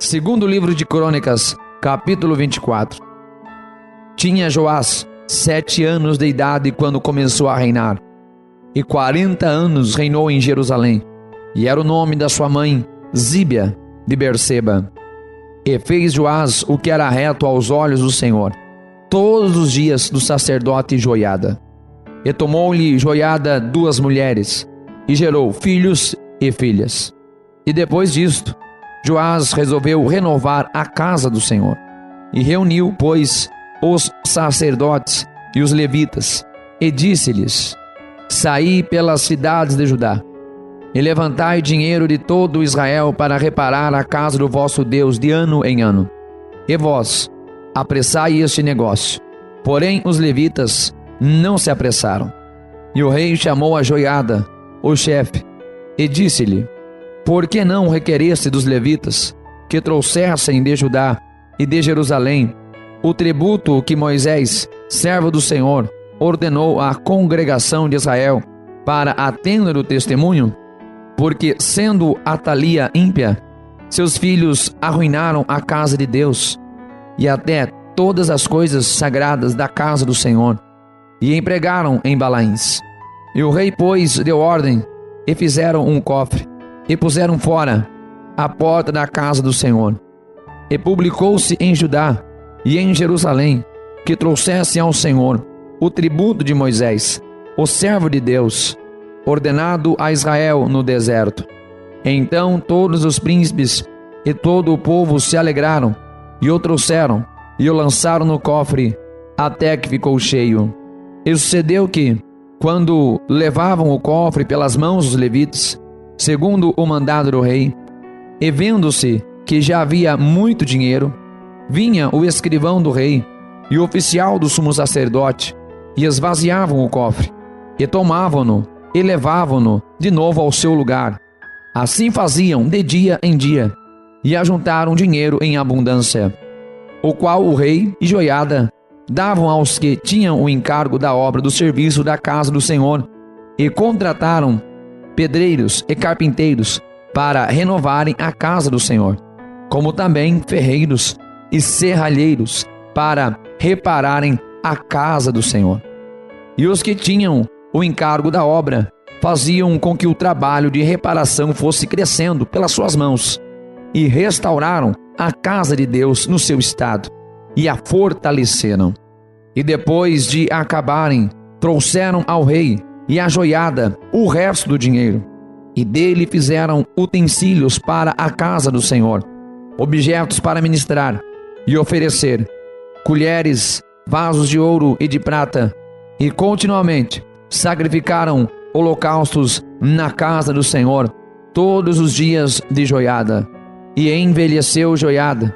Segundo livro de Crônicas, capítulo 24. Tinha Joás 7 anos de idade quando começou a reinar, e 40 anos reinou em Jerusalém, e era o nome da sua mãe Zíbia de Berseba. E fez Joás o que era reto aos olhos do Senhor, todos os dias do sacerdote Joiada. E tomou-lhe Joiada 2 mulheres, e gerou filhos e filhas. E depois disto, Joás resolveu renovar a casa do Senhor, e reuniu, pois, os sacerdotes e os levitas, e disse-lhes: Saí pelas cidades de Judá, e levantai dinheiro de todo Israel para reparar a casa do vosso Deus de ano em ano. E vós, apressai este negócio. Porém os levitas não se apressaram. E o rei chamou a Joiada, o chefe, e disse-lhe: Por que não requereste dos levitas que trouxessem de Judá e de Jerusalém o tributo que Moisés, servo do Senhor, ordenou à congregação de Israel para a tenda do testemunho? Porque, sendo Atalia ímpia, seus filhos arruinaram a casa de Deus e até todas as coisas sagradas da casa do Senhor, e empregaram em Balaíns. E o rei, pois, deu ordem, e fizeram um cofre, e puseram fora a porta da casa do Senhor. E publicou-se em Judá e em Jerusalém que trouxessem ao Senhor o tributo de Moisés, o servo de Deus, ordenado a Israel no deserto. Então todos os príncipes e todo o povo se alegraram, e o trouxeram, e o lançaram no cofre, até que ficou cheio. E sucedeu que, quando levavam o cofre pelas mãos dos levitas, segundo o mandado do rei, e vendo-se que já havia muito dinheiro, vinha o escrivão do rei e o oficial do sumo sacerdote, e esvaziavam o cofre, e tomavam-no, e levavam-no de novo ao seu lugar. Assim faziam de dia em dia, e ajuntaram dinheiro em abundância, o qual o rei e Joiada davam aos que tinham o encargo da obra do serviço da casa do Senhor, e contrataram pedreiros e carpinteiros para renovarem a casa do Senhor, como também ferreiros e serralheiros para repararem a casa do Senhor. E os que tinham o encargo da obra faziam com que o trabalho de reparação fosse crescendo pelas suas mãos, e restauraram a casa de Deus no seu estado, e a fortaleceram. E depois de acabarem, trouxeram ao rei e à Joiada o resto do dinheiro, e dele fizeram utensílios para a casa do Senhor, objetos para ministrar e oferecer, colheres, vasos de ouro e de prata, e continuamente sacrificaram holocaustos na casa do Senhor todos os dias de Joiada. E envelheceu Joiada,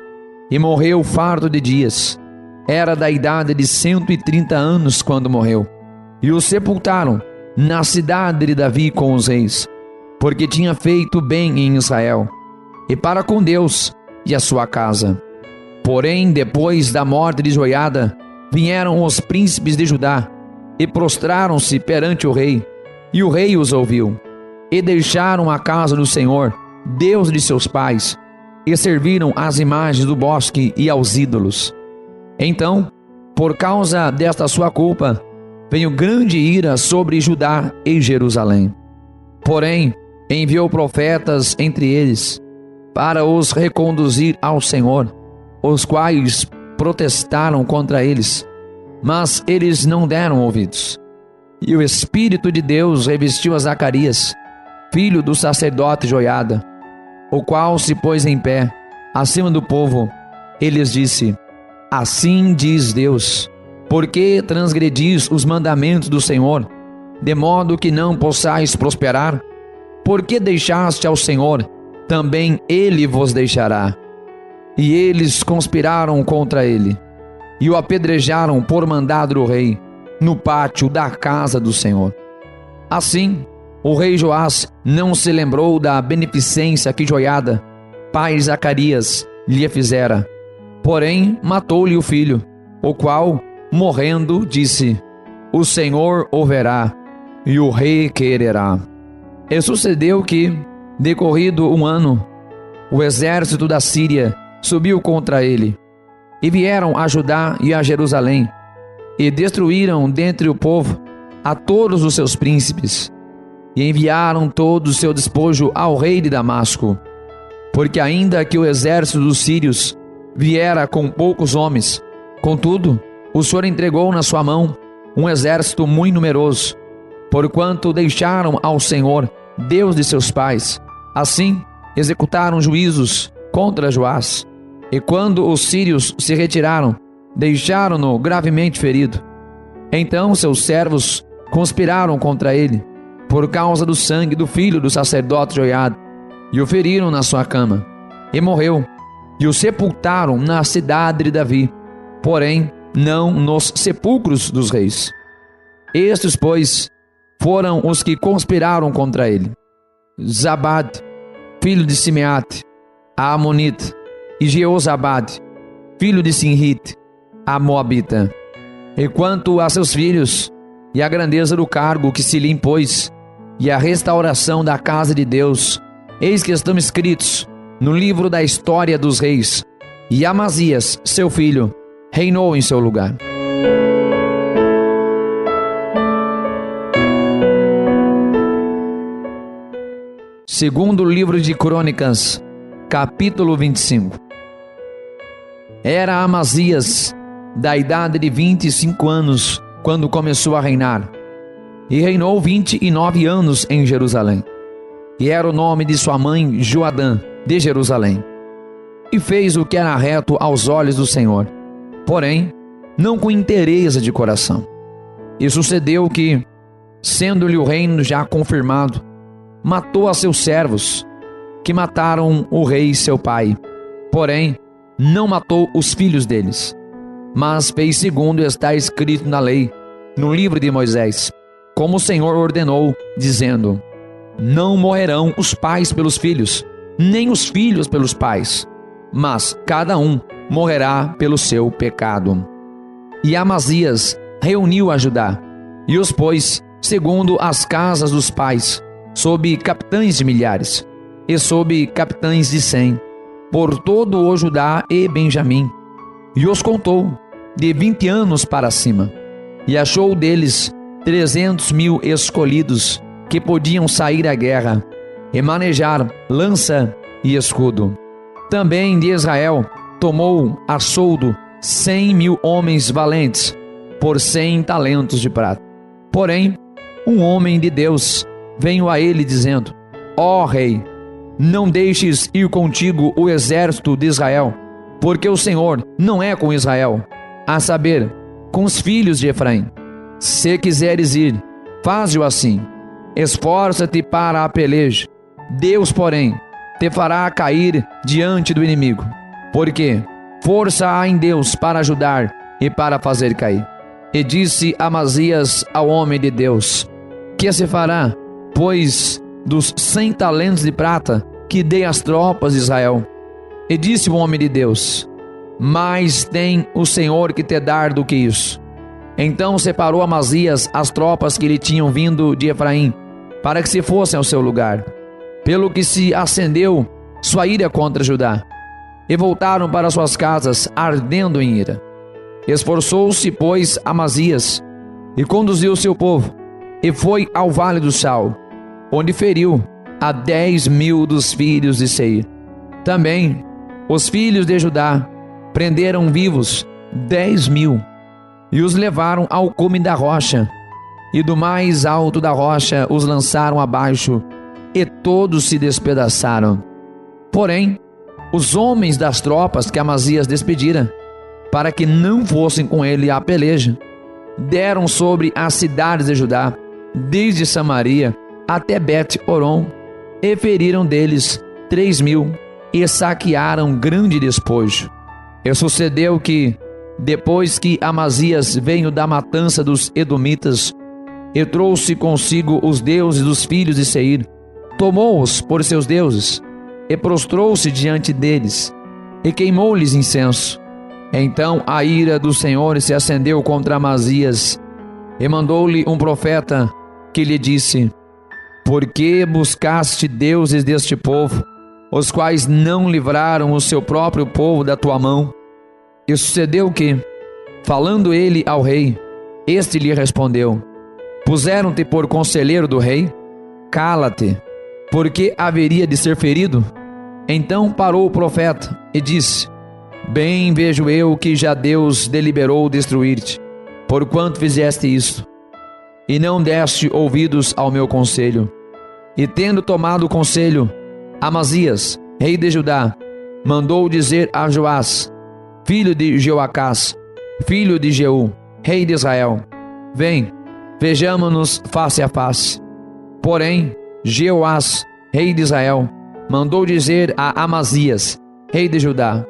e morreu farto de dias. Era da idade de 130 anos quando morreu. E o sepultaram na cidade de Davi com os reis, porque tinha feito bem em Israel, e para com Deus e a sua casa. Porém, depois da morte de Joiada, vieram os príncipes de Judá, e prostraram-se perante o rei, e o rei os ouviu, e deixaram a casa do Senhor, Deus de seus pais, e serviram às imagens do bosque e aos ídolos. Então, por causa desta sua culpa, veio grande ira sobre Judá e Jerusalém. Porém, enviou profetas entre eles, para os reconduzir ao Senhor, os quais protestaram contra eles, mas eles não deram ouvidos. E o Espírito de Deus revestiu a Zacarias, filho do sacerdote Joiada, o qual se pôs em pé, acima do povo, e lhes disse: Assim diz Deus, por que transgredis os mandamentos do Senhor, de modo que não possais prosperar? Por que deixaste ao Senhor, também Ele vos deixará. E eles conspiraram contra ele, e o apedrejaram por mandado do rei, no pátio da casa do Senhor. Assim, o rei Joás não se lembrou da beneficência que Joiada, pai de Zacarias, lhe fizera. Porém, matou-lhe o filho, o qual, morrendo, disse: O Senhor o verá, e o rei quererá. E sucedeu que, decorrido um ano, o exército da Síria subiu contra ele, e vieram a Judá e a Jerusalém, e destruíram dentre o povo a todos os seus príncipes, e enviaram todo o seu despojo ao rei de Damasco, porque ainda que o exército dos sírios viera com poucos homens, contudo, o Senhor entregou na sua mão um exército muito numeroso, porquanto deixaram ao Senhor, Deus de seus pais. Assim, executaram juízos contra Joás. E quando os sírios se retiraram, deixaram-no gravemente ferido. Então seus servos conspiraram contra ele, por causa do sangue do filho do sacerdote Joiada, e o feriram na sua cama. E morreu, e o sepultaram na cidade de Davi, porém não nos sepulcros dos reis. Estes, pois, foram os que conspiraram contra ele: Zabad, filho de Simeate, a Amonita, e Jeozabade, filho de Sinrite, a Moabita. E quanto a seus filhos, e a grandeza do cargo que se lhe impôs, e a restauração da casa de Deus, eis que estão escritos no livro da história dos reis, e Amazias, seu filho, reinou em seu lugar. Segundo livro de Crônicas, capítulo 25. Era Amazias da idade de 25 anos quando começou a reinar, e reinou 29 anos em Jerusalém. E era o nome de sua mãe Joadã, de Jerusalém. E fez o que era reto aos olhos do Senhor, porém não com inteireza de coração. E sucedeu que, sendo-lhe o reino já confirmado, matou a seus servos, que mataram o rei seu pai, porém não matou os filhos deles, mas fez segundo está escrito na lei, no livro de Moisés, como o Senhor ordenou, dizendo: não morrerão os pais pelos filhos, nem os filhos pelos pais, mas cada um morrerá pelo seu pecado. E Amazias reuniu a Judá, e os pôs segundo as casas dos pais, sob capitães de milhares, e sob capitães de 100, por todo o Judá e Benjamim, e os contou, de 20 anos para cima, e achou deles 300.000 escolhidos, que podiam sair à guerra, e manejar lança e escudo. Também de Israel tomou a soldo 100.000 homens valentes, por 100 talentos de prata. Porém, um homem de Deus veio a ele dizendo: ó rei, não deixes ir contigo o exército de Israel, porque o Senhor não é com Israel, a saber, com os filhos de Efraim. Se quiseres ir, faze-o assim. Esforça-te para a peleja. Deus, porém, te fará cair diante do inimigo, porque força há em Deus para ajudar e para fazer cair. E disse Amazias ao homem de Deus: que se fará, pois, dos 100 talentos de prata que dei às tropas de Israel? E disse o homem de Deus: mais tem o Senhor que te dar do que isso. Então separou Amazias as tropas que lhe tinham vindo de Efraim, para que se fossem ao seu lugar, pelo que se acendeu sua ira contra Judá, e voltaram para suas casas, ardendo em ira. Esforçou-se, pois, Amazias, e conduziu o seu povo, e foi ao vale do Sal, onde feriu a 10.000 dos filhos de Seir. Também os filhos de Judá prenderam vivos 10.000, e os levaram ao cume da rocha, e do mais alto da rocha os lançaram abaixo, e todos se despedaçaram. Porém, os homens das tropas que Amazias despedira, para que não fossem com ele à peleja, deram sobre as cidades de Judá, desde Samaria até Bet-Horon, e feriram deles 3.000, e saquearam grande despojo. E sucedeu que, depois que Amazias veio da matança dos edomitas, e trouxe consigo os deuses dos filhos de Seir, tomou-os por seus deuses, e prostrou-se diante deles, e queimou-lhes incenso. Então a ira do Senhor se acendeu contra Amazias, e mandou-lhe um profeta, que lhe disse: por que buscaste deuses deste povo, os quais não livraram o seu próprio povo da tua mão. E sucedeu que, falando ele ao rei, este lhe respondeu: puseram-te por conselheiro do rei? Cala-te, porque haveria de ser ferido? Então parou o profeta e disse: bem vejo eu que já Deus deliberou destruir-te, porquanto fizeste isto, e não deste ouvidos ao meu conselho. E tendo tomado o conselho, Amazias, rei de Judá, mandou dizer a Joás, filho de Joacás, filho de Jeú, rei de Israel: vem, vejamo-nos face a face. Porém, Jeoás, rei de Israel, mandou dizer a Amazias, rei de Judá: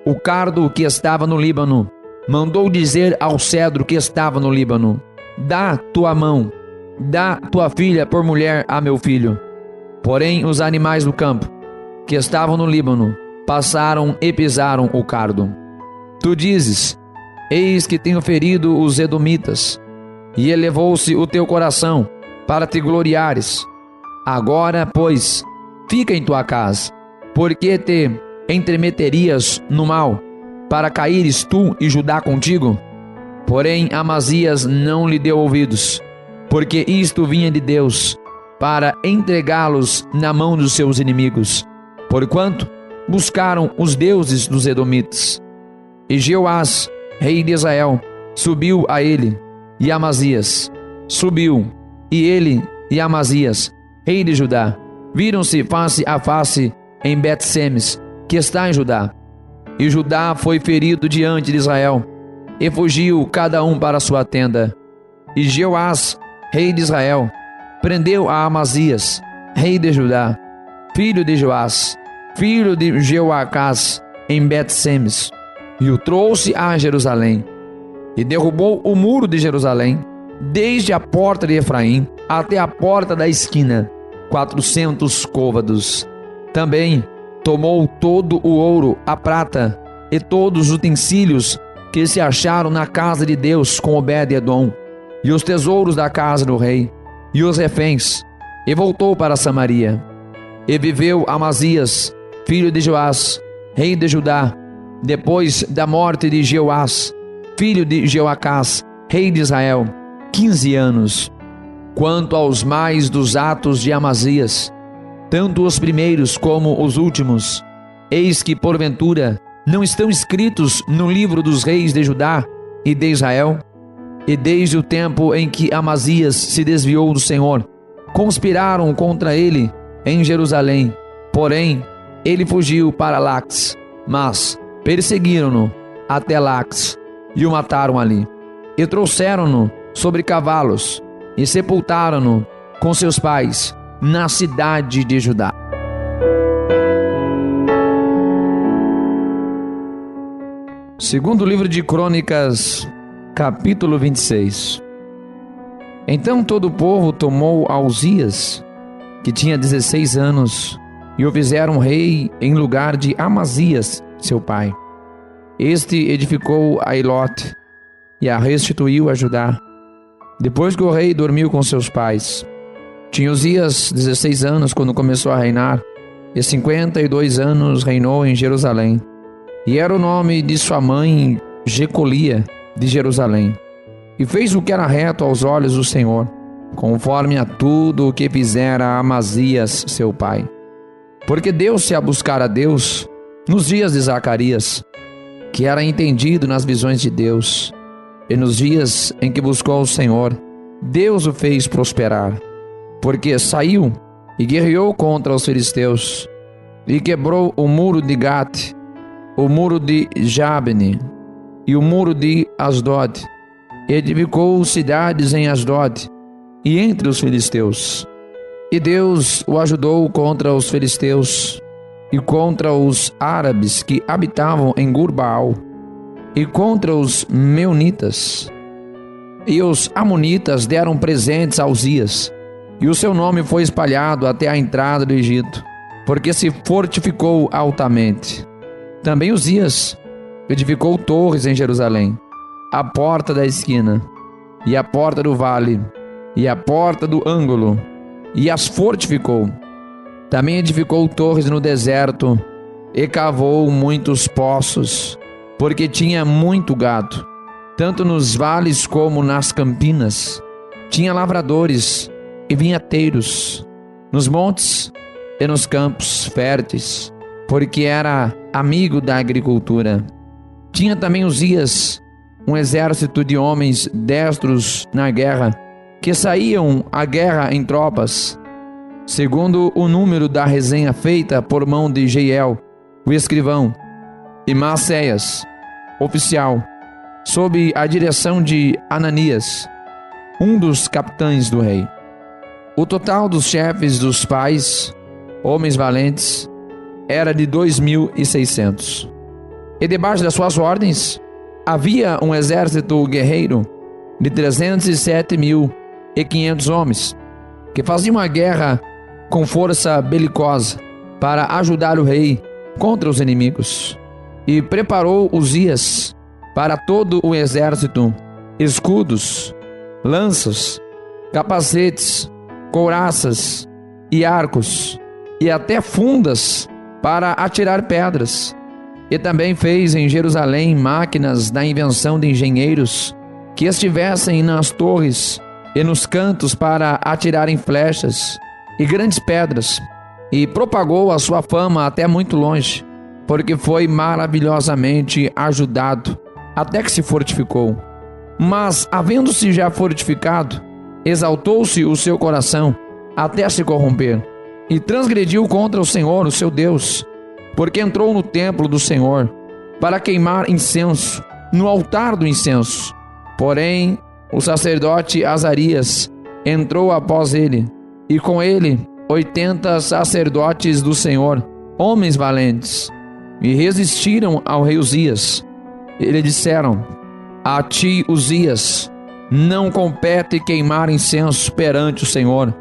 o cardo que estava no Líbano, mandou dizer ao cedro que estava no Líbano: dá tua mão, dá tua filha por mulher a meu filho. Porém, os animais do campo, que estavam no Líbano, passaram e pisaram o cardo. Tu dizes: eis que tenho ferido os edomitas, e elevou-se o teu coração para te gloriares. Agora, pois, fica em tua casa, porque te entremeterias no mal, para caíres tu e Judá contigo? Porém, Amazias não lhe deu ouvidos, porque isto vinha de Deus, para entregá-los na mão dos seus inimigos, porquanto buscaram os deuses dos edomitas. E Jeoás, rei de Israel, subiu a ele, e Amazias subiu, e ele e Amazias, rei de Judá, viram-se face a face em Bet-Semes, que está em Judá. E Judá foi ferido diante de Israel, e fugiu cada um para sua tenda. E Jeoás, rei de Israel, prendeu a Amazias, rei de Judá, filho de Joás, filho de Jeoacás, em Bet-Semes, e o trouxe a Jerusalém, e derrubou o muro de Jerusalém, desde a porta de Efraim até a porta da esquina, 400 côvados. Também tomou todo o ouro, a prata e todos os utensílios que se acharam na casa de Deus com Obed-edom, e os tesouros da casa do rei, e os reféns, e voltou para Samaria. E viveu Amazias, filho de Joás, rei de Judá, depois da morte de Jeoás, filho de Jeoacás, rei de Israel, 15 anos. Quanto aos mais dos atos de Amazias, tanto os primeiros como os últimos, eis que porventura não estão escritos no livro dos reis de Judá e de Israel? E desde o tempo em que Amazias se desviou do Senhor, conspiraram contra ele em Jerusalém. Porém, ele fugiu para Laques, mas perseguiram-no até Laques e o mataram ali. E trouxeram-no sobre cavalos e sepultaram-no com seus pais na cidade de Judá. Segundo livro de Crônicas, capítulo 26. Então todo o povo tomou a Uzias, que tinha 16 anos, e o fizeram rei em lugar de Amazias, seu pai. Este edificou a Eilote e a restituiu a Judá, depois que o rei dormiu com seus pais. Tinha Uzias 16 anos quando começou a reinar, e 52 anos reinou em Jerusalém. E era o nome de sua mãe Jecolia, de Jerusalém. E fez o que era reto aos olhos do Senhor, conforme a tudo o que fizera Amazias, seu pai. Porque deu-se a buscar a Deus nos dias de Zacarias, que era entendido nas visões de Deus. E nos dias em que buscou o Senhor, Deus o fez prosperar. Porque saiu e guerreou contra os filisteus, e quebrou o muro de Gate, o muro de Jabne e o muro de Asdod. Edificou cidades em Asdod e entre os filisteus. E Deus o ajudou contra os filisteus e contra os árabes que habitavam em Gurbaal, e contra os meunitas. E os amonitas deram presentes a Uzias, e o seu nome foi espalhado até a entrada do Egito, porque se fortificou altamente. Também Uzias edificou torres em Jerusalém, a porta da esquina, e a porta do vale, e a porta do ângulo, e as fortificou. Também edificou torres no deserto e cavou muitos poços, porque tinha muito gado, tanto nos vales como nas campinas. Tinha lavradores e vinhateiros nos montes e nos campos férteis, porque era amigo da agricultura. Tinha também Uzias um exército de homens destros na guerra, que saíam à guerra em tropas, segundo o número da resenha feita por mão de Jeiel, o escrivão, e Maacéias, oficial, sob a direção de Ananias, um dos capitães do rei. O total dos chefes dos pais, homens valentes, era de 2.600. E debaixo das suas ordens havia um exército guerreiro de 307.500 homens, que faziam a guerra com força belicosa para ajudar o rei contra os inimigos. E preparou Uzias para todo o exército escudos, lanças, capacetes, couraças e arcos, e até fundas para atirar pedras. E também fez em Jerusalém máquinas da invenção de engenheiros, que estivessem nas torres e nos cantos para atirarem flechas e grandes pedras, e propagou a sua fama até muito longe, porque foi maravilhosamente ajudado, até que se fortificou. Mas, havendo-se já fortificado, exaltou-se o seu coração até se corromper, e transgrediu contra o Senhor, o seu Deus, porque entrou no templo do Senhor para queimar incenso no altar do incenso. Porém, o sacerdote Azarias entrou após ele, e com ele 80 sacerdotes do Senhor, homens valentes, e resistiram ao rei Uzias. E lhe disseram: a ti, Uzias, não compete queimar incenso perante o Senhor,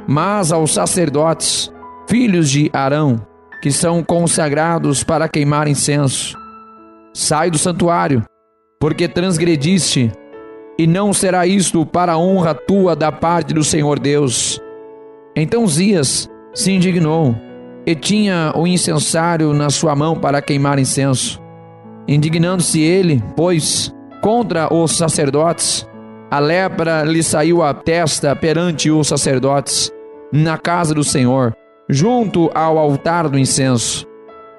mas aos sacerdotes, filhos de Arão, que são consagrados para queimar incenso. Sai do santuário, porque transgrediste, e não será isto para a honra tua da parte do Senhor Deus. Então Uzias se indignou, e tinha o incensário na sua mão para queimar incenso. Indignando-se ele, pois, contra os sacerdotes, a lepra lhe saiu à testa perante os sacerdotes, na casa do Senhor, junto ao altar do incenso.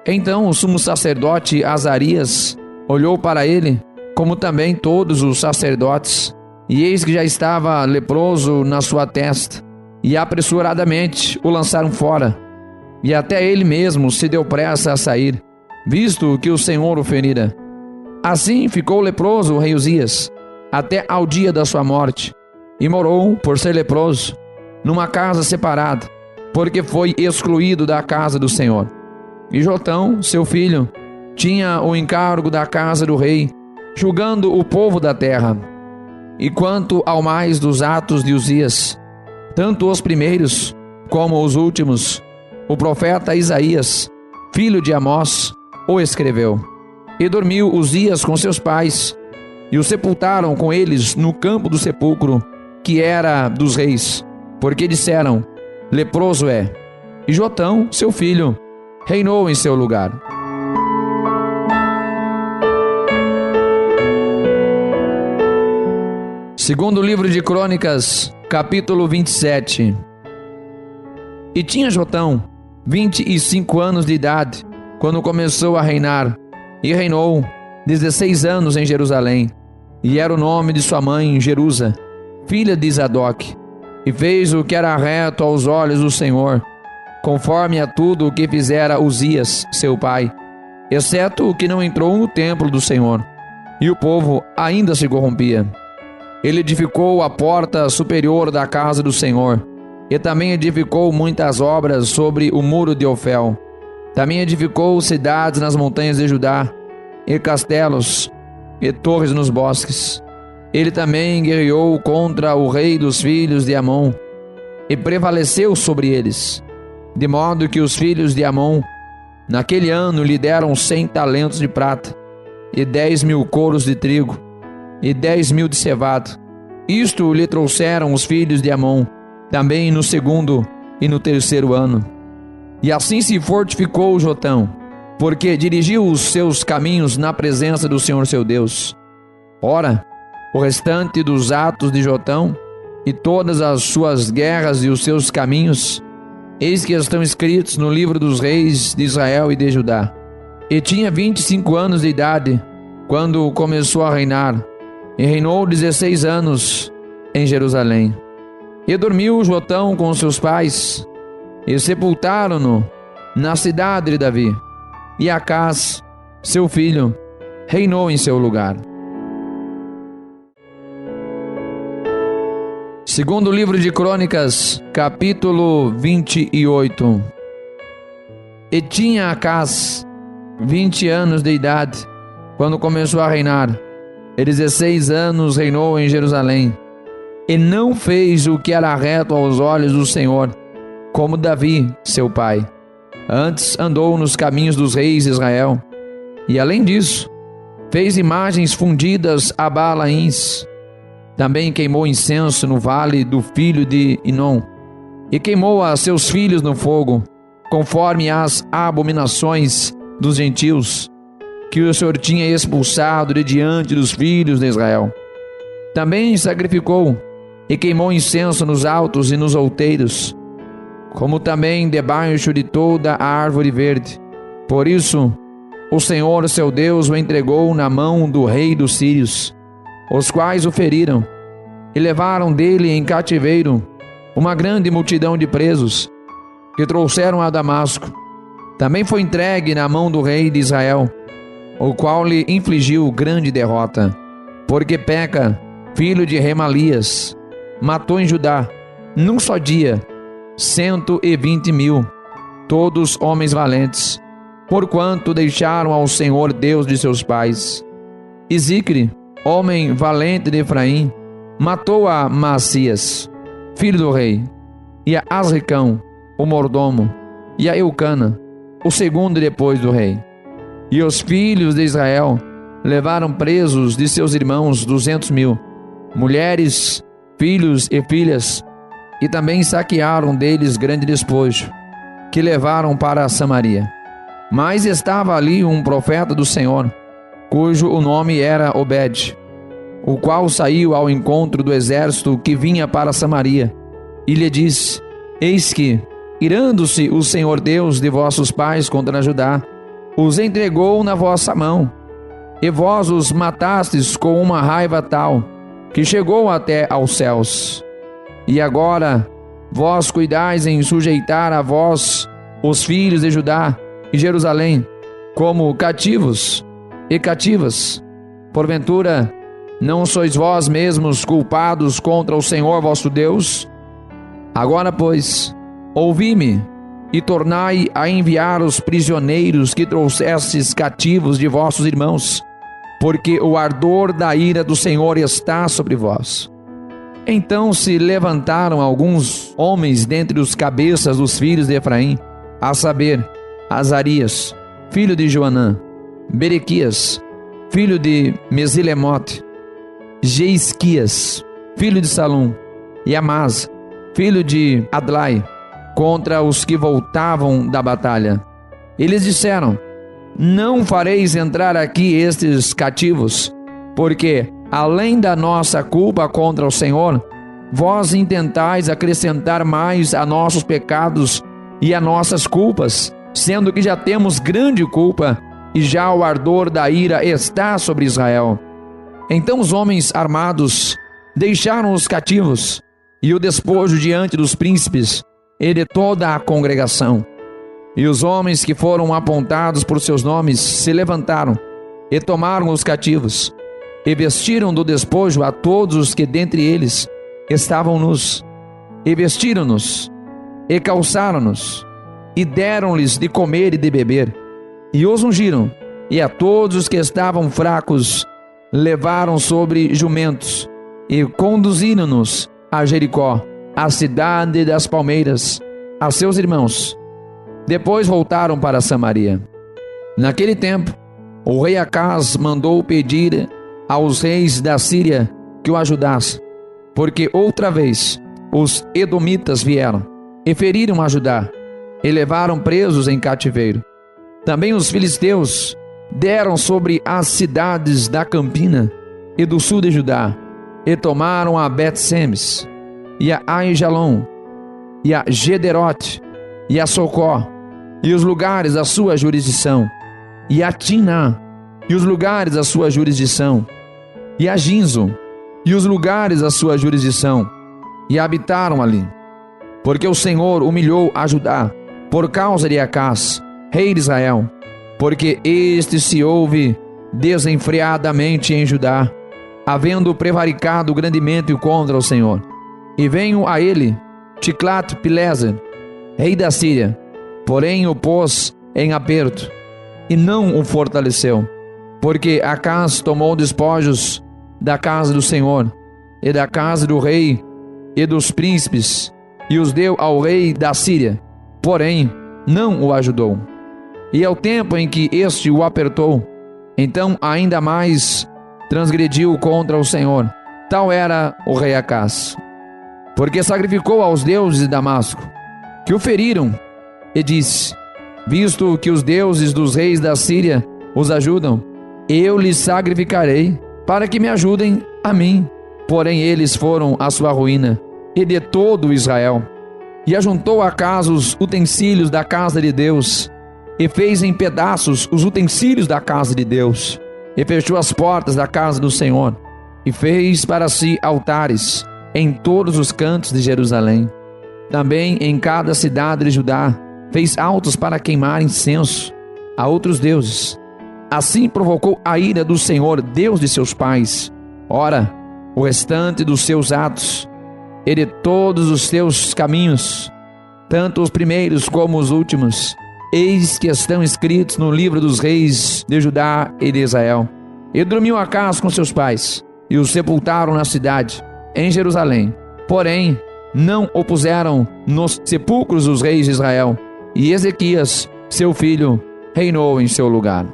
Então o sumo sacerdote Azarias olhou para ele, como também todos os sacerdotes, e eis que já estava leproso na sua testa, e apressuradamente o lançaram fora, e até ele mesmo se deu pressa a sair, visto que o Senhor o ferira. Assim ficou leproso o rei Uzias, até ao dia da sua morte, e morou, por ser leproso, numa casa separada, porque foi excluído da casa do Senhor. E Jotão, seu filho, tinha o encargo da casa do rei, julgando o povo da terra. E quanto ao mais dos atos de Uzias, tanto os primeiros como os últimos, o profeta Isaías, filho de Amós, o escreveu. E dormiu Uzias com seus pais, e o sepultaram com eles no campo do sepulcro, que era dos reis, porque disseram: leproso é. E Jotão, seu filho, reinou em seu lugar. Segundo livro de Crônicas, capítulo 27. E tinha Jotão 25 anos de idade, quando começou a reinar, e reinou 16 anos em Jerusalém, e era o nome de sua mãe Jerusa, filha de Zadoc, e fez o que era reto aos olhos do Senhor, conforme a tudo o que fizera Uzias, seu pai, exceto o que não entrou no templo do Senhor, e o povo ainda se corrompia. Ele edificou a porta superior da casa do Senhor, e também edificou muitas obras sobre o muro de Ofel. Também edificou cidades nas montanhas de Judá, e castelos, e torres nos bosques. Ele também guerreou contra o rei dos filhos de Amon, e prevaleceu sobre eles, de modo que os filhos de Amon, naquele ano, lhe deram 100 talentos de prata, e 10.000 coros de trigo, e 10.000 de cevado. Isto lhe trouxeram os filhos de Amon, também no segundo e no terceiro ano. E assim se fortificou Jotão, porque dirigiu os seus caminhos na presença do Senhor seu Deus. Ora, o restante dos atos de Jotão, e todas as suas guerras e os seus caminhos, eis que estão escritos no livro dos reis de Israel e de Judá. E tinha 25 anos de idade, quando começou a reinar, e reinou 16 anos em Jerusalém. E dormiu Jotão com seus pais, e sepultaram-no na cidade de Davi. E Acás, seu filho, reinou em seu lugar. Segundo livro de Crônicas, capítulo 28. E tinha Acás 20 anos de idade, quando começou a reinar, e 16 anos reinou em Jerusalém. E não fez o que era reto aos olhos do Senhor, como Davi, seu pai. Antes andou nos caminhos dos reis de Israel. E além disso, fez imagens fundidas a Baalaíns. Também queimou incenso no vale do filho de Inom, e queimou a seus filhos no fogo, conforme as abominações dos gentios, que o Senhor tinha expulsado de diante dos filhos de Israel. Também sacrificou e queimou incenso nos altos e nos outeiros, como também debaixo de toda a árvore verde. Por isso, o Senhor seu Deus o entregou na mão do rei dos sírios, os quais o feriram, e levaram dele em cativeiro uma grande multidão de presos, que trouxeram a Damasco. Também foi entregue na mão do rei de Israel, o qual lhe infligiu grande derrota, porque Peca, filho de Remalias, matou em Judá, num só dia, 120.000, todos homens valentes, porquanto deixaram ao Senhor Deus de seus pais. E Zicre, homem valente de Efraim, matou a Maacias, filho do rei, e a Azricão, o mordomo, e a Eucana, o segundo depois do rei. E os filhos de Israel levaram presos de seus irmãos 200.000, mulheres, filhos e filhas, e também saquearam deles grande despojo, que levaram para Samaria. Mas estava ali um profeta do Senhor, cujo o nome era Obed, o qual saiu ao encontro do exército que vinha para Samaria, e lhe disse: Eis que, irando-se o Senhor Deus de vossos pais contra Judá, os entregou na vossa mão, e vós os matastes com uma raiva tal, que chegou até aos céus. E agora vós cuidais em sujeitar a vós os filhos de Judá e Jerusalém como cativos e cativas. Porventura, não sois vós mesmos culpados contra o Senhor vosso Deus? Agora, pois, ouvi-me e tornai a enviar os prisioneiros que trouxestes cativos de vossos irmãos, porque o ardor da ira do Senhor está sobre vós. Então se levantaram alguns homens dentre os cabeças dos filhos de Efraim, a saber, Azarias, filho de Joanã, Berequias, filho de Mesilemote, Jeisquias, filho de Salum, e Amás, filho de Adlai, contra os que voltavam da batalha. Eles disseram: Não fareis entrar aqui estes cativos, porque, além da nossa culpa contra o Senhor, vós intentais acrescentar mais a nossos pecados e a nossas culpas, sendo que já temos grande culpa, e já o ardor da ira está sobre Israel. Então os homens armados deixaram os cativos e o despojo diante dos príncipes e de toda a congregação. E os homens que foram apontados por seus nomes se levantaram e tomaram os cativos, e vestiram do despojo a todos os que dentre eles estavam nus, e vestiram-nos, e calçaram-nos, e deram-lhes de comer e de beber, e os ungiram, e a todos os que estavam fracos levaram sobre jumentos, e conduziram-nos a Jericó, a cidade das palmeiras, a seus irmãos. Depois voltaram para Samaria. Naquele tempo, o rei Acás mandou pedir aos reis da Síria que o ajudassem, porque outra vez os edomitas vieram e feriram a Judá, e levaram presos em cativeiro. Também os filisteus deram sobre as cidades da campina e do sul de Judá, e tomaram a Bet-Semes, e a Aijalon, e a Gederote, e a Socó, e os lugares da sua jurisdição, e a Tiná, e os lugares da sua jurisdição, e a Ginzo, e os lugares da sua jurisdição, e habitaram ali. Porque o Senhor humilhou a Judá, por causa de Acás, rei de Israel, porque este se ouve desenfreadamente em Judá, havendo prevaricado grandemente contra o Senhor. E veio a ele Tiglat-Pileser, rei da Síria, porém o pôs em aperto, e não o fortaleceu, porque Acás tomou despojos da casa do Senhor, e da casa do rei, e dos príncipes, e os deu ao rei da Síria, porém não o ajudou. E ao tempo em que este o apertou, então ainda mais transgrediu contra o Senhor. Tal era o rei Acás, porque sacrificou aos deuses de Damasco, que o feriram, e disse: visto que os deuses dos reis da Síria os ajudam, eu lhes sacrificarei, para que me ajudem a mim. Porém eles foram a sua ruína, e de todo Israel. E ajuntou Acás os utensílios da casa de Deus, e fez em pedaços os utensílios da casa de Deus, e fechou as portas da casa do Senhor, e fez para si altares em todos os cantos de Jerusalém. Também em cada cidade de Judá fez altos para queimar incenso a outros deuses. Assim provocou a ira do Senhor, Deus de seus pais. Ora, o restante dos seus atos e de todos os seus caminhos, tanto os primeiros como os últimos, eis que estão escritos no livro dos reis de Judá e de Israel. E dormiu Acás com seus pais, e o sepultaram na cidade, em Jerusalém. Porém, não o puseram nos sepulcros dos reis de Israel, e Ezequias, seu filho, reinou em seu lugar.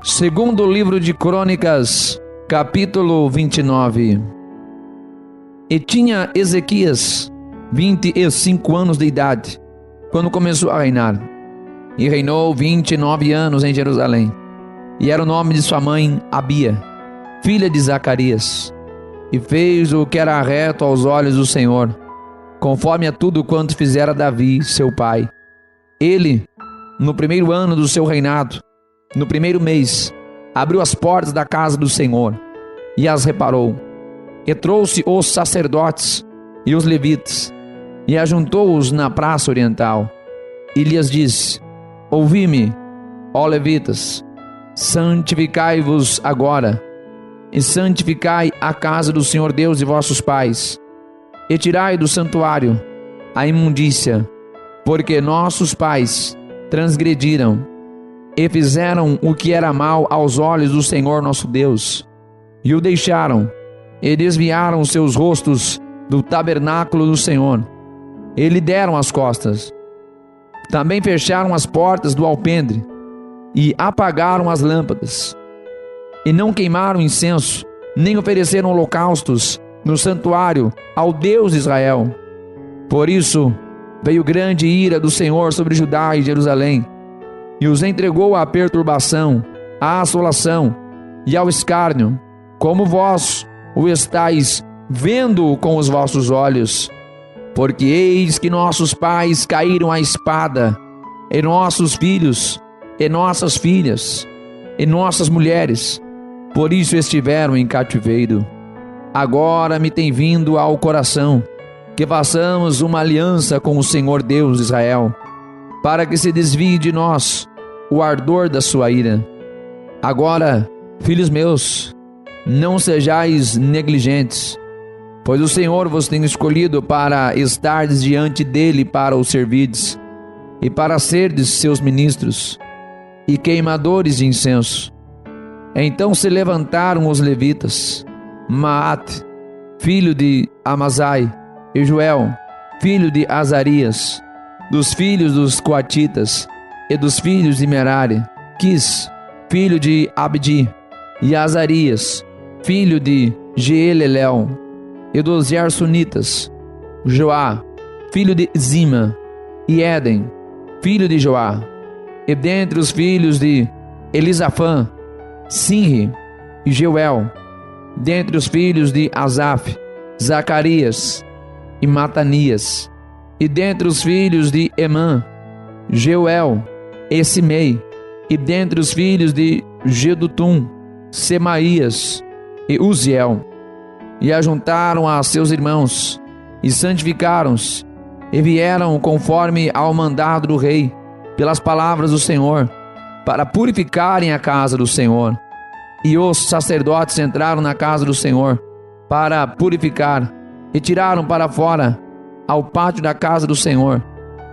Segundo livro de Crônicas, capítulo 29. E tinha Ezequias 25 anos de idade, quando começou a reinar, e reinou 29 anos em Jerusalém. E era o nome de sua mãe Abia, filha de Zacarias. E fez o que era reto aos olhos do Senhor, conforme a tudo quanto fizera Davi, seu pai. Ele, no primeiro ano do seu reinado, no primeiro mês, abriu as portas da casa do Senhor e as reparou, e trouxe os sacerdotes e os levitas, e ajuntou-os na praça oriental, e lhes disse: ouvi-me, ó levitas, santificai-vos agora, e santificai a casa do Senhor Deus de vossos pais, e tirai do santuário a imundícia, porque nossos pais transgrediram e fizeram o que era mal aos olhos do Senhor nosso Deus, e o deixaram, e desviaram seus rostos do tabernáculo do Senhor, e lhe deram as costas. Também fecharam as portas do alpendre, e apagaram as lâmpadas, e não queimaram incenso, nem ofereceram holocaustos no santuário ao Deus de Israel. Por isso veio grande ira do Senhor sobre Judá e Jerusalém, e os entregou à perturbação, à assolação e ao escárnio, como vós o estáis vendo com os vossos olhos. Porque eis que nossos pais caíram à espada, e nossos filhos, e nossas filhas, e nossas mulheres, por isso estiveram em cativeiro. Agora me tem vindo ao coração que façamos uma aliança com o Senhor Deus de Israel, para que se desvie de nós o ardor da sua ira. Agora, filhos meus, não sejais negligentes, pois o Senhor vos tem escolhido para estardes diante dele para o servirdes, e para serdes seus ministros e queimadores de incenso. Então se levantaram os levitas, Maate, filho de Amazai, e Joel, filho de Azarias, dos filhos dos coatitas, e dos filhos de Merari, Quis, filho de Abdi, e Azarias, filho de Jeelelel, e dos Gersonitas, Joá, filho de Zima, e Éden, filho de Joá. E dentre os filhos de Elisafã, Sinri e Jeuel. Dentre os filhos de Asaf, Zacarias e Matanias. E dentre os filhos de Emã, Jeuel e Simei. E dentre os filhos de Jedutum, Semaías e Uziel. E ajuntaram a seus irmãos, e santificaram-se, e vieram conforme ao mandado do rei, pelas palavras do Senhor, para purificarem a casa do Senhor. E os sacerdotes entraram na casa do Senhor, para purificar, e tiraram para fora, ao pátio da casa do Senhor,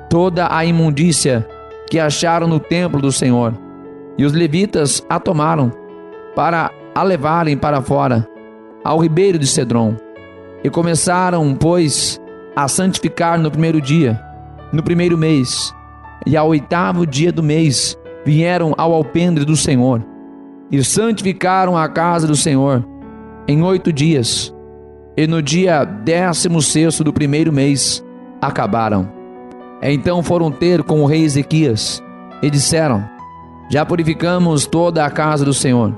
toda a imundícia que acharam no templo do Senhor. E os levitas a tomaram, para a levarem para fora, ao ribeiro de Cedron. E começaram, pois, a santificar no primeiro dia, no primeiro mês, e ao 8º dia do mês, vieram ao alpendre do Senhor, e santificaram a casa do Senhor em 8 dias, e no dia 16º do primeiro mês, acabaram. Então foram ter com o rei Ezequias, e disseram: já purificamos toda a casa do Senhor,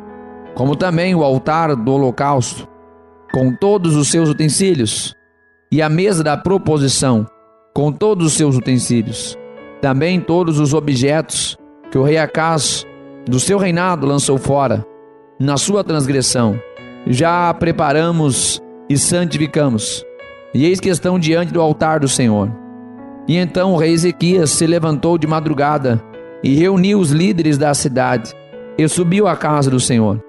como também o altar do holocausto, com todos os seus utensílios, e a mesa da proposição, com todos os seus utensílios, também todos os objetos que o rei Acaz, do seu reinado, lançou fora, na sua transgressão, já preparamos e santificamos, e eis que estão diante do altar do Senhor. E então o rei Ezequias se levantou de madrugada, e reuniu os líderes da cidade, e subiu à casa do Senhor.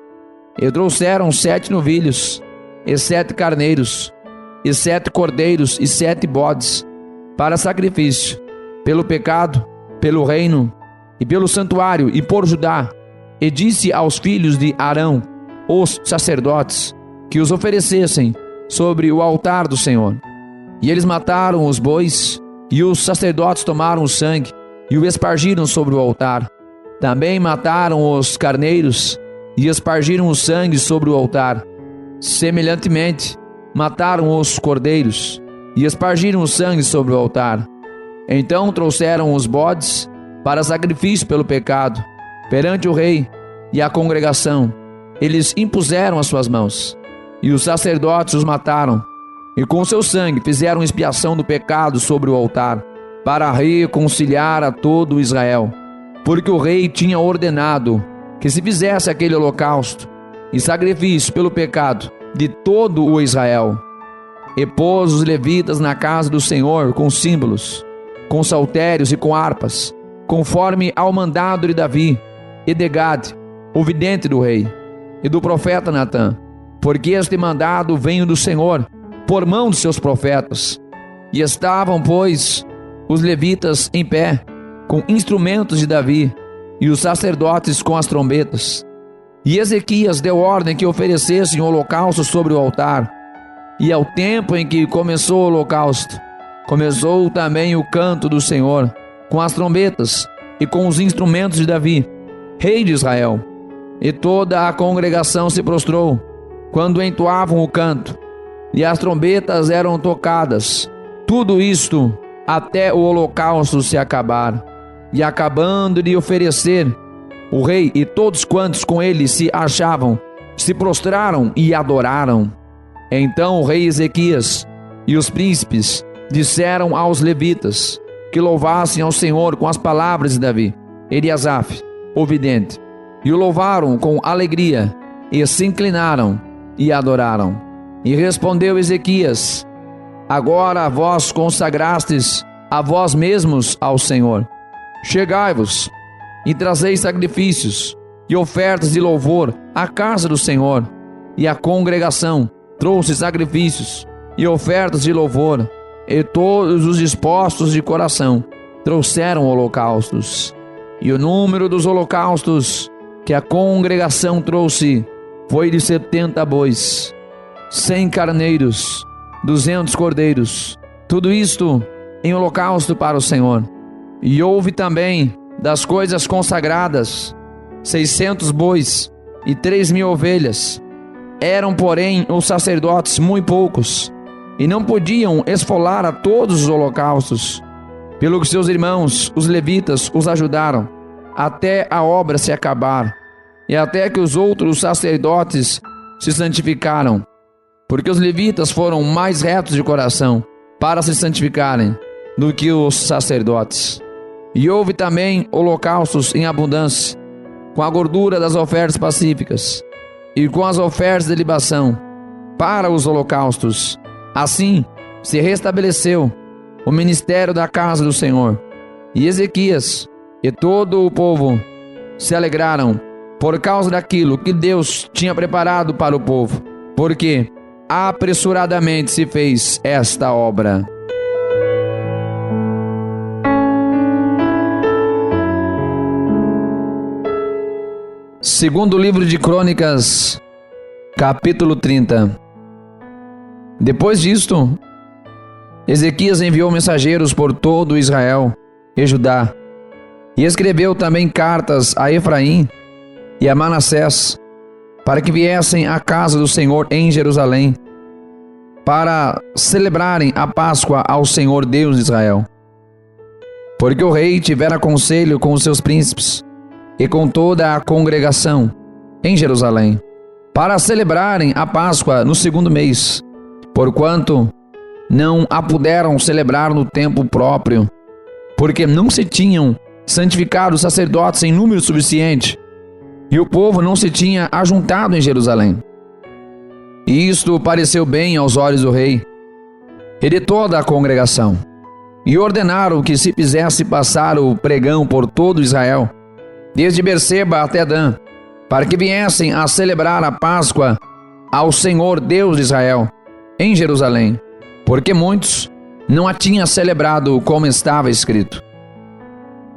E trouxeram 7 novilhos, e 7 carneiros, e 7 cordeiros, e 7 bodes, para sacrifício, pelo pecado, pelo reino, e pelo santuário, e por Judá. E disse aos filhos de Arão, os sacerdotes, que os oferecessem sobre o altar do Senhor. E eles mataram os bois, e os sacerdotes tomaram o sangue, e o espargiram sobre o altar. Também mataram os carneiros, e espargiram o sangue sobre o altar. Semelhantemente, mataram os cordeiros, e espargiram o sangue sobre o altar. Então trouxeram os bodes para sacrifício pelo pecado, perante o rei e a congregação. Eles impuseram as suas mãos, e os sacerdotes os mataram, e com seu sangue fizeram expiação do pecado sobre o altar, para reconciliar a todo Israel, porque o rei tinha ordenado que se fizesse aquele holocausto e sacrifício pelo pecado de todo o Israel. E pôs os levitas na casa do Senhor com símbolos, com saltérios e com harpas, conforme ao mandado de Davi e de Gade, o vidente do rei, e do profeta Natã, porque este mandado veio do Senhor por mão de seus profetas. E estavam, pois, os levitas em pé, com instrumentos de Davi, e os sacerdotes com as trombetas. E Ezequias deu ordem que oferecessem o holocausto sobre o altar. E ao tempo em que começou o holocausto, começou também o canto do Senhor, com as trombetas e com os instrumentos de Davi, rei de Israel. E toda a congregação se prostrou, quando entoavam o canto, e as trombetas eram tocadas. Tudo isto até o holocausto se acabar. E acabando de oferecer, o rei e todos quantos com ele se achavam, se prostraram e adoraram. Então o rei Ezequias e os príncipes disseram aos levitas que louvassem ao Senhor com as palavras de Davi e de Asaf, o vidente, e o louvaram com alegria, e se inclinaram e adoraram. E respondeu Ezequias: agora vós consagrastes a vós mesmos ao Senhor. Chegai-vos e trazei sacrifícios e ofertas de louvor à casa do Senhor. E a congregação trouxe sacrifícios e ofertas de louvor, e todos os dispostos de coração trouxeram holocaustos. E o número dos holocaustos que a congregação trouxe foi de 70 bois, 100 carneiros, 200 cordeiros, tudo isto em holocausto para o Senhor. E houve também das coisas consagradas 600 bois e 3.000 ovelhas. Eram, porém, os sacerdotes muito poucos, e não podiam esfolar a todos os holocaustos, pelo que seus irmãos, os levitas, os ajudaram, até a obra se acabar, e até que os outros sacerdotes se santificaram, porque os levitas foram mais retos de coração para se santificarem do que os sacerdotes. E houve também holocaustos em abundância, com a gordura das ofertas pacíficas e com as ofertas de libação para os holocaustos. Assim se restabeleceu o ministério da casa do Senhor. E Ezequias e todo o povo se alegraram por causa daquilo que Deus tinha preparado para o povo, porque apressuradamente se fez esta obra. Segundo livro de Crônicas, capítulo 30. Depois disto, Ezequias enviou mensageiros por todo Israel e Judá, e escreveu também cartas a Efraim e a Manassés, para que viessem à casa do Senhor em Jerusalém, para celebrarem a Páscoa ao Senhor Deus de Israel. Porque o rei tivera conselho com os seus príncipes e com toda a congregação em Jerusalém, para celebrarem a Páscoa no segundo mês, porquanto não a puderam celebrar no tempo próprio, porque não se tinham santificado os sacerdotes em número suficiente, e o povo não se tinha ajuntado em Jerusalém. E isto pareceu bem aos olhos do rei e de toda a congregação, e ordenaram que se fizesse passar o pregão por todo Israel, desde Berseba até Dan, para que viessem a celebrar a Páscoa ao Senhor Deus de Israel em Jerusalém, porque muitos não a tinham celebrado como estava escrito.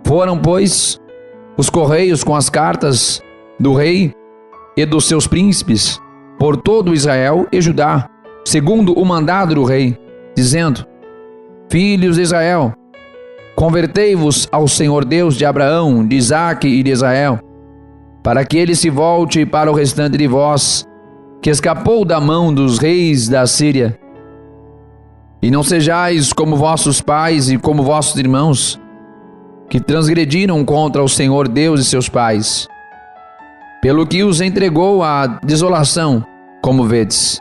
Foram, pois, os correios com as cartas do rei e dos seus príncipes por todo Israel e Judá, segundo o mandado do rei, dizendo: Filhos de Israel, convertei-vos ao Senhor Deus de Abraão, de Isaque e de Israel, para que ele se volte para o restante de vós, que escapou da mão dos reis da Síria. E não sejais como vossos pais e como vossos irmãos, que transgrediram contra o Senhor Deus de seus pais, pelo que os entregou à desolação, como vedes.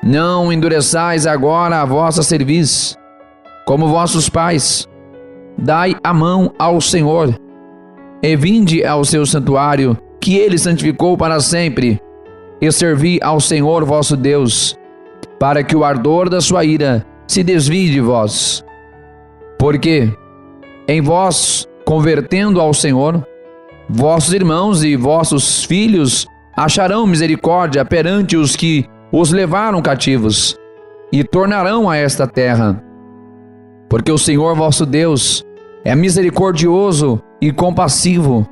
Não endureçais agora a vossa cerviz, como vossos pais. Dai a mão ao Senhor, e vinde ao seu santuário, que ele santificou para sempre, e servi ao Senhor vosso Deus, para que o ardor da sua ira se desvie de vós. Porque em vós, convertendo ao Senhor, vossos irmãos e vossos filhos acharão misericórdia perante os que os levaram cativos, e tornarão a esta terra. Porque o Senhor vosso Deus é misericordioso e compassivo,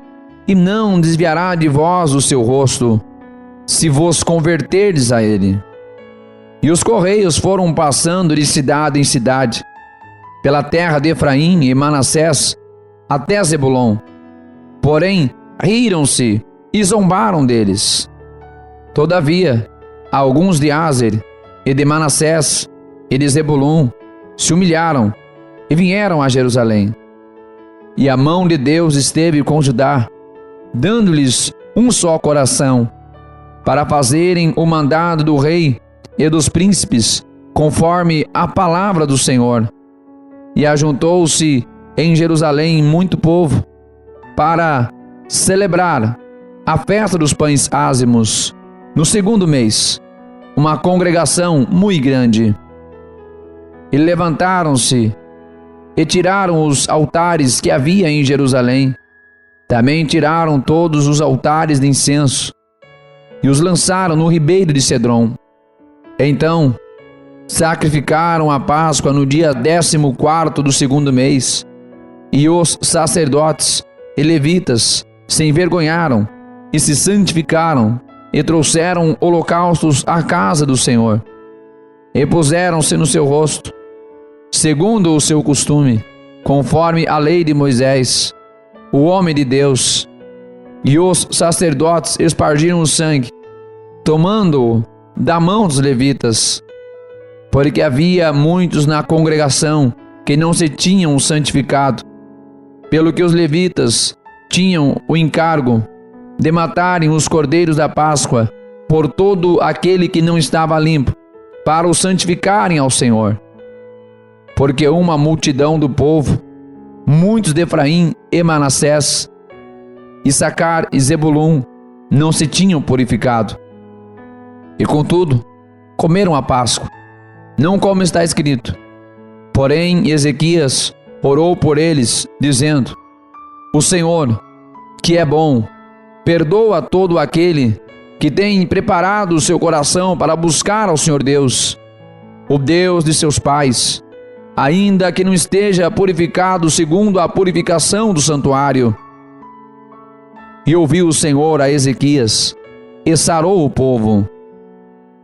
e não desviará de vós o seu rosto, se vos converterdes a ele. E os correios foram passando de cidade em cidade, pela terra de Efraim e Manassés, até Zebulon. Porém, riram-se e zombaram deles. Todavia, alguns de Aser e de Manassés e de Zebulon se humilharam e vieram a Jerusalém. E a mão de Deus esteve com Judá, dando-lhes um só coração, para fazerem o mandado do rei e dos príncipes, conforme a palavra do Senhor. E ajuntou-se em Jerusalém muito povo, para celebrar a festa dos pães ázimos, no segundo mês, uma congregação muito grande. E levantaram-se e tiraram os altares que havia em Jerusalém. Também tiraram todos os altares de incenso e os lançaram no ribeiro de Cedron. Então sacrificaram a Páscoa no dia 14º do segundo mês, e os sacerdotes e levitas se envergonharam e se santificaram e trouxeram holocaustos à casa do Senhor, e puseram-se no seu rosto, segundo o seu costume, conforme a lei de Moisés, o homem de Deus. E os sacerdotes espargiram o sangue, tomando-o da mão dos levitas, porque havia muitos na congregação que não se tinham santificado, pelo que os levitas tinham o encargo de matarem os cordeiros da Páscoa por todo aquele que não estava limpo, para o santificarem ao Senhor. Porque uma multidão do povo, muitos de Efraim e Manassés, Issacar e Zebulum, não se tinham purificado. E contudo, comeram a Páscoa, não como está escrito. Porém, Ezequias orou por eles, dizendo: O Senhor, que é bom, perdoa todo aquele que tem preparado o seu coração para buscar ao Senhor Deus, o Deus de seus pais, ainda que não esteja purificado segundo a purificação do santuário. E ouviu o Senhor a Ezequias, e sarou o povo.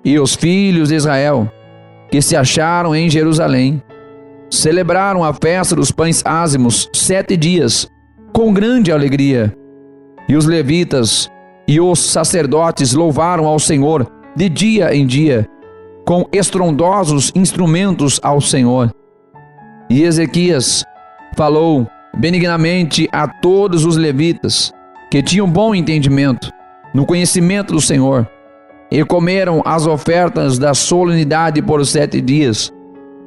E os filhos de Israel, que se acharam em Jerusalém, celebraram a festa dos pães ázimos 7 dias, com grande alegria. E os levitas e os sacerdotes louvaram ao Senhor de dia em dia, com estrondosos instrumentos ao Senhor. E Ezequias falou benignamente a todos os levitas, que tinham bom entendimento no conhecimento do Senhor, e comeram as ofertas da solenidade por 7 dias,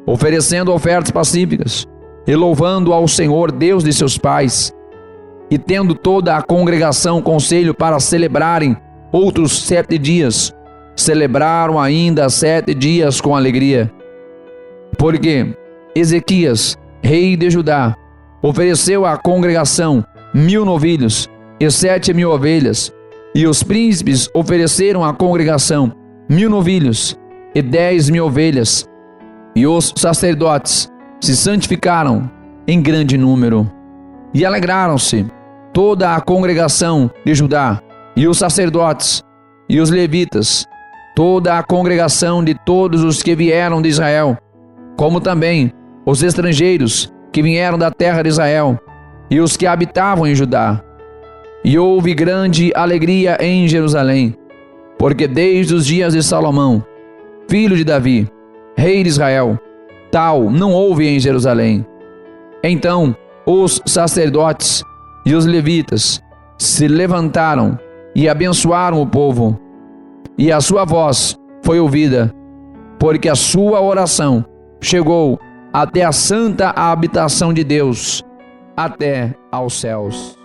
oferecendo ofertas pacíficas, e louvando ao Senhor Deus de seus pais. E tendo toda a congregação conselho para celebrarem outros 7 dias, celebraram ainda 7 dias com alegria. Porque Ezequias, rei de Judá, ofereceu à congregação 1000 novilhos e 7.000 ovelhas, e os príncipes ofereceram à congregação 1000 novilhos e 10.000 ovelhas, e os sacerdotes se santificaram em grande número. E alegraram-se toda a congregação de Judá, e os sacerdotes, e os levitas, toda a congregação de todos os que vieram de Israel, como também os estrangeiros que vieram da terra de Israel, e os que habitavam em Judá. E houve grande alegria em Jerusalém, porque desde os dias de Salomão, filho de Davi, rei de Israel, tal não houve em Jerusalém. Então os sacerdotes e os levitas se levantaram e abençoaram o povo, e a sua voz foi ouvida, porque a sua oração chegou até a santa habitação de Deus, até aos céus.